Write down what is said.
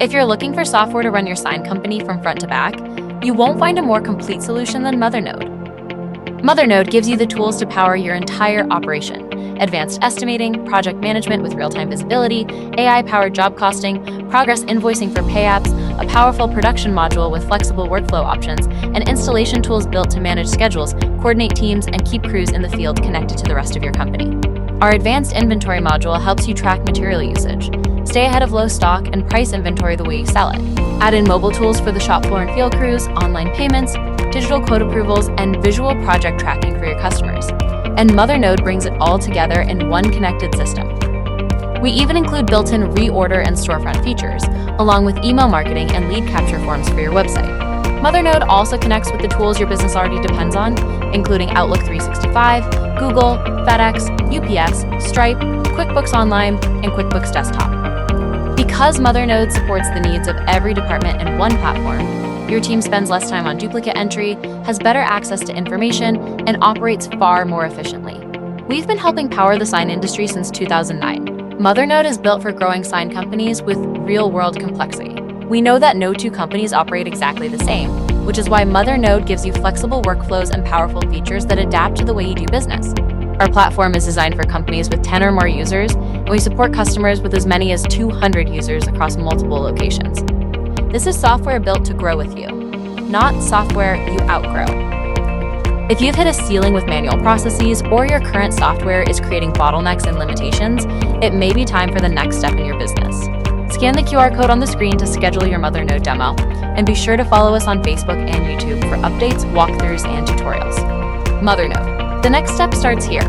If you're looking for software to run your sign company from front to back, you won't find a more complete solution than Mothernode. Mothernode gives you the tools to power your entire operation. Advanced estimating, project management with real-time visibility, AI-powered job costing, progress invoicing for pay apps, a powerful production module with flexible workflow options, and installation tools built to manage schedules, coordinate teams, and keep crews in the field connected to the rest of your company. Our advanced inventory module helps you track material usage, stay ahead of low stock, and price inventory the way you sell it. Add in mobile tools for the shop floor and field crews, online payments, digital code approvals, and visual project tracking for your customers. And Mothernode brings it all together in one connected system. We even include built-in reorder and storefront features, along with email marketing and lead capture forms for your website. Mothernode also connects with the tools your business already depends on, including Outlook 365, Google, FedEx, UPS, Stripe, QuickBooks Online, and QuickBooks Desktop. Because Mothernode supports the needs of every department in one platform, your team spends less time on duplicate entry, has better access to information, and operates far more efficiently. We've been helping power the sign industry since 2009. Mothernode is built for growing sign companies with real-world complexity. We know that no two companies operate exactly the same, which is why Mothernode gives you flexible workflows and powerful features that adapt to the way you do business. Our platform is designed for companies with 10 or more users, and we support customers with as many as 200 users across multiple locations. This is software built to grow with you, not software you outgrow. If you've hit a ceiling with manual processes or your current software is creating bottlenecks and limitations, it may be time for the next step in your business. Scan the QR code on the screen to schedule your Mothernode demo, and be sure to follow us on Facebook and YouTube for updates, walkthroughs, and tutorials. Mothernode. The next step starts here.